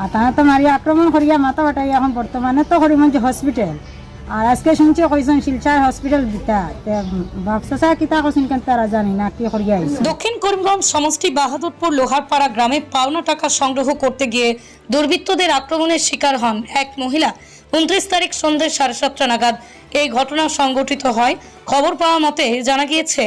আর তারা তো মারি আক্রমণ করিয়া মাথা বাটাই এখন বর্তমানে তো হরিমঞ্জ হসপিটাল। আর আজকে শুনছি কইছেন শিলচর হসপিটাল দিতা বাক্সা কিতা কইছেন কেন তারা জানি না কি করিয়া আইছে। দক্ষিণ করিমগঞ্জ সমষ্টি বাহাদুরপুর লোহারপাড়া গ্রামে পাওনা টাকা সংগ্রহ করতে গিয়ে দুর্বৃত্তদের আক্রমণের শিকার হন এক মহিলা। 29 তারিখ সন্ধ্যে 7:30 নাগাদ এই ঘটনা সংঘটিত হয়। খবর পাওয়া মতে জানা গিয়েছে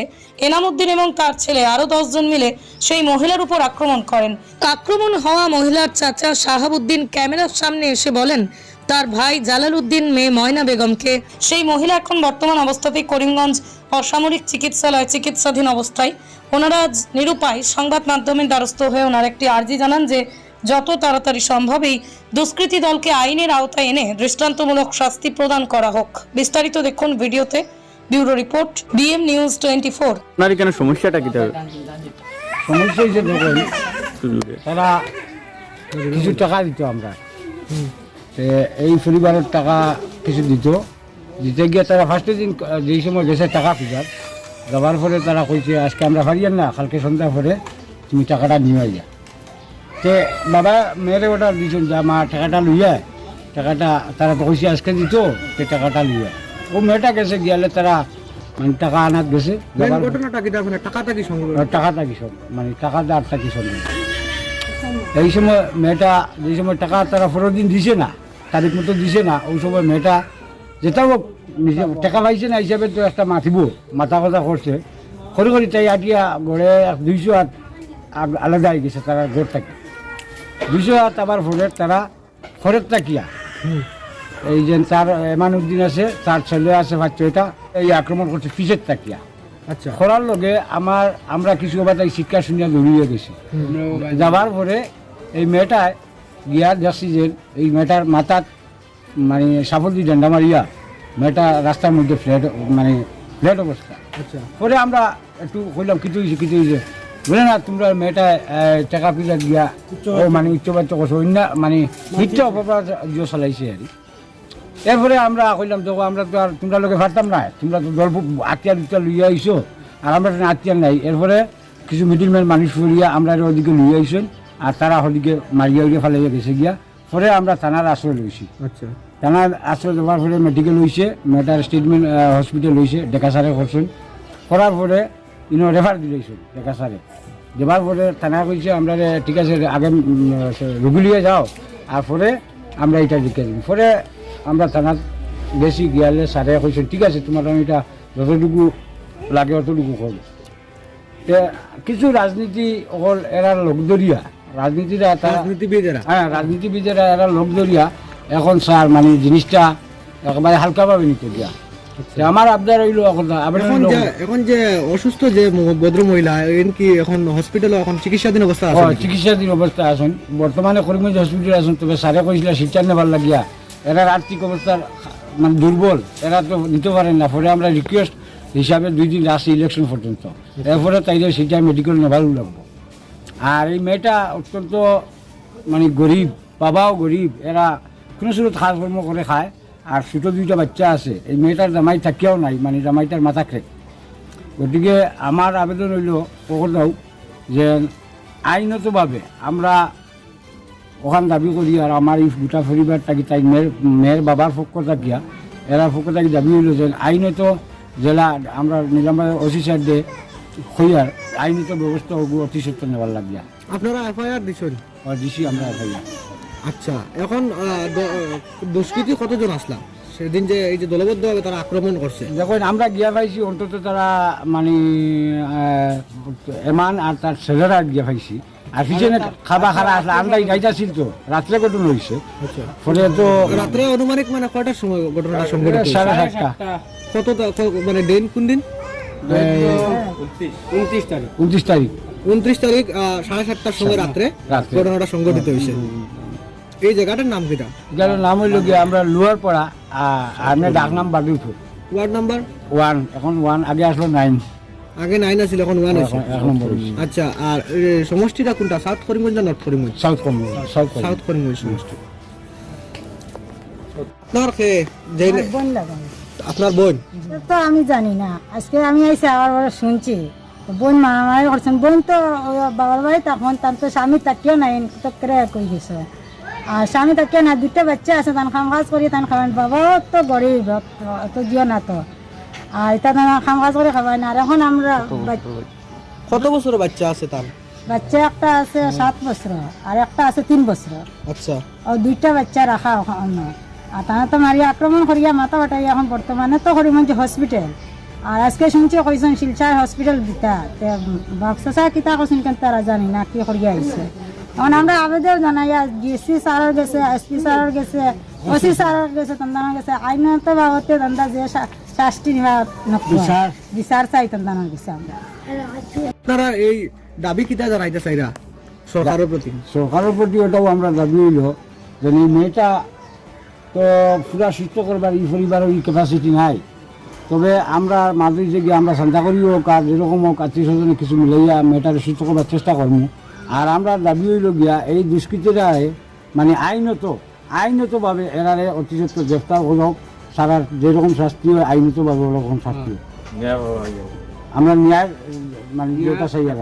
এনামুদ্দিন এবং তার ছেলে আরো 10 জন মিলে সেই মহিলার উপর আক্রমণ করেন। আক্রমণ হওয়া মহিলার চাচা শাহাবুদ্দিন ক্যামেরার সামনে এসে বলেন তার ভাই জালাল উদ্দিন মেয়ে ময়না বেগমকে। সেই মহিলা এখন বর্তমান অবস্থাতেই করিমগঞ্জ অসামরিক চিকিৎসালয়ে চিকিৎসাধীন অবস্থায়। ওনারা নিরুপায় সংবাদ মাধ্যমের দ্বারস্থ হয়ে ওনার একটি আর্জি জানান যে যত তাড়াতাড়ি সম্ভব এই দুষ্কৃতী দলকে আইনের আওতায় এনে দৃষ্টান্তমূলক শাস্তি প্রদান করা হোক। বিস্তারিত দেখুন ভিডিওতে। Bureau report, BM news 24। আপনার এখানে সমস্যাটা কি? সমস্যা হয়েছে দেখুন, তারা কিছু টাকা দিত আমরা, এই পরিবারের টাকা কিছু দিতে গিয়ে তারা ফার্স্টের দিন যেই সময় গেছে টাকা খুঁজার যাবার পরে তারা কইছে আজকে আমরা পারিয়ান না, কালকে সন্ধ্যা পরে তুমি টাকাটা নিয়ে যা। তে বাবা মেয়েরে ওটা দিয়েছেন যে আমার টাকাটা লইয়া, টাকাটা তারা তো কইছে আজকে দিত, সে টাকাটা লইয়া ও মেয়েটা গেছে গিয়ালে তারা মানে টাকা আনাত গেছে। টাকাটা কি সব মানে টাকাটা আটটা কি সঙ্গে এই সময় মেয়েটা যে সময় টাকা তারা 15 দিন দিছে না, তারিখ মতো দিছে না, ওই সময় মেয়েটা যেটাও টাকা পাইছে না হিসাবে তো একটা মাথিব মাথা কথা করছে করি তাই আটিয়া গড়ে 200 হাত আলাদা হয়ে গেছে তারা গড় থাকে 200 হাত। আবার ফোরের তারা ফরের তাকিয়া এই যে তার এমানুদ্দিন আছে, তার ছেলে আছে 5-6টা, এই আক্রমণ করছে পিছের তাকিয়া। আচ্ছা, করার লগে আমরা কিছু বাতাই শিক্ষা শুনিয়া দৌড়িয়ে গেছি। যাবার পরে এই মেয়েটায় গিয়া যাচ্ছি যে এই মেয়েটার মাথার মানে সাফল দিয়ে ডান্ডা মারিয়া মেয়েটা রাস্তার মধ্যে ফ্ল্যাট অবস্থা। আচ্ছা, পরে আমরা একটু কইলাম কিছু হয়েছে বলে না তোমরা মেয়েটা টাকা পিলা গিয়া ও মানে উচ্চবাচ্য করছো অন্য মানে মিথ্যা অপরাধ চালাইছে আর। এরপরে আমরা কইলাম দেখো আমরা তো আর তোমরা লোকে পারতাম না, তোমরা তো দল আত্মীয় লইয়া আইসো আর আমরা আত্মীয় নাই। এরপরে কিছু মিডিলম্যান মানুষ ফুরিয়া আমরা ওদিকে লইয়া আইসেন আর তারা ওদিকে মারিয়া উড়িয়ে ফেলাইয়া গেছে গিয়া। পরে আমরা থানার আশ্রয় লইছি। আচ্ছা, থানার আশ্রয় দেওয়ার পরে মেডিকেল হয়েছে, মেয়েটার ট্রিটমেন্ট হসপিটাল হয়েছে, ডেকাসারে করছেন। করার পরে রেফার দিয়েছেন ডেকাসারে। দেওয়ার পরে থানা কইছে আমরা ঠিক আছে আগে রুগী লিয়ে যাও আর পরে আমরা এটা লিখে দিই। পরে আমরা থানাত গেছি, গিয়ালে স্যারে কইছেন ঠিক আছে তোমার আমি এটা যতটুকু লাগে অতটুকু করবো। কিছু রাজনীতি অকল এরা লোকদরিয়া রাজনীতিবিদেরা এরা লোকদরিয়া এখন স্যার মানে জিনিসটা একেবারে হালকাভাবে নিতে দিয়া। আমার আবদার হইল এখন যে অসুস্থ যে ভদ্র মহিলা কি এখন হসপিটালে এখন চিকিৎসাধীন অবস্থা আছে? চিকিৎসাধীন অবস্থা আছেন বর্তমানে করিমগঞ্জ হসপিটাল আছেন। তবে স্যারে কইছিল শিক্ষা নেবার লাগিয়া এরার আর্থিক অবস্থার মানে দুর্বল, এরা তো নিতে পারেন না। পরে আমরা রিকোয়েস্ট হিসাবে 2 দিন আসছে ইলেকশন পর্যন্ত, এরপরে তাইলে সেটা মেডিকেল নেবার লাগবো। আর এই মেয়েটা অত্যন্ত মানে গরিব, বাবাও গরিব, এরা কোনো সুরত কাজকর্ম করে খায় আর ছোটো 2টা বাচ্চা আছে। এই মেয়েটার জামাই থাকিয়াও নাই, মানে জামাইটার মাথা ক্রেক। গতিকে আমার আবেদন হইল কখনও যে আইনতভাবে আমরা ওখান দাবি করি আর আমার এই গোটা পরিবার থাকি তাই মেয়ের বাবার পক্ষ থাকিয়া এরা পক্ষ থাকি দাবি হইল যে আইনত জেলা আমরা নিজামবাজার ওসি স্যার দিয়ে হইয়ার আইনত ব্যবস্থা অতি সত্য নেওয়ার লাগিয়া। আপনারা এফআইআর দিচ্ছেন? দিছি আমরা এফআইআর। আচ্ছা, এখন দুষ্কৃতী কতজন আসলা সেদিন যে এই যে দলবদ্ধভাবে তারা আক্রমণ করছে? দেখুন আমরা গিয়া পাইছি অন্তত তারা মানে এমান আর তার ছেলেরা গিয়া পাইছি আর পিছনে খাবা খারা আসলে আমরা গাইটা ছিল তো রাত্রে ঘটনা হয়েছে। ফলে তো রাত্রে অনুমানিক মানে কয়টার সময় ঘটনাটা সংঘটিত? 7:30। কত মানে দিন কোন দিন? 29 তারিখ 7:30 সময় রাত্রে ঘটনাটা সংঘটিত হয়েছে। এই জায়গাটার নাম কিটা? জায়গাটার নাম হইল গিয়ে আমরা লোয়ারপাড়া আর ডাক নাম বাদুরপুর, ওয়ার্ড নাম্বার 1। এখন 1 আগে আসলো 9, আগে 9 আছিল এখন 1 আছে। আচ্ছা, আর সমষ্টিটা কোনটা? সাউথ করিমগঞ্জ না নর্থ করিমগঞ্জ? সাউথ করিমগঞ্জ সমষ্টি। আপনার আপনার বোন তো আমি জানি না, আজকে আমি আইসি আবার শুনছি বোন মারামারি করছেন। বোন তো বাবার বাড়ি তখন তার তো স্বামী তাকিও নাই তো কেড়ে কই গেছে। আর স্বামী থাকে না, 2টা বাচ্চা আছে, তান কাম কাজ করি তান খাবেন, বাবা তো গরিব, তো জিও না তো, আর এটা তান কাম কাজ করে খাবেন। আর এখন আমরা কত বছর বাচ্চা আছে তার? বাচ্চা একটা আছে 7 বছর আর একটা আছে 3 বছর, আচ্ছা, ও 2টা বাচ্চা রাখা অন্য। আর তারা তো মারি আক্রমণ করিয়া মাথা বাটাই এখন বর্তমানে তো হরিমঞ্জ হসপিটাল। আর আজকে শুনছি কইছেন শিলচার হসপিটাল দিতা, বাক্সা কিতা কইছেন কেন তারা জানি না কি করিয়া আইছে। এখন আমরা আবেদন জানাইয়া ডিসি স্যারের গেছে, এসপি স্যারের গেছে, ওসি স্যারের গেছে, তন্দানা গেছে, আইনত বাবতে তন্দা যে শাস্তি নিবা বিচার চাই তন্দানা গেছে। আমরা আপনারা এই দাবি কিতা জানাইতে চাইরা সরকারের প্রতি? সরকারের প্রতি ওটাও আমরা দাবি হইল যে এই মেয়েটা তো পুরা সুস্থ করবার এই পরিবারের এই ক্যাপাসিটি নাই, তবে আমরা মাঝে যে গিয়ে আমরা চিন্তা করি হোক আর যেরকম হোক আত্মীয় স্বজনে কিছু মিলাইয়া মেয়েটারে সুস্থ করবার চেষ্টা করবো। আর আমরা দাবি হইল গিয়া এই দুষ্কৃতীরা মানে আইনতভাবে এরারে অতি সত্ত্বর গ্রেফতার হোক, সারা যেরকম শাস্তি হয় আইনতভাবে ওরকম শাস্তি হয়। আমরা ন্যায় মানে যেটা চাই আর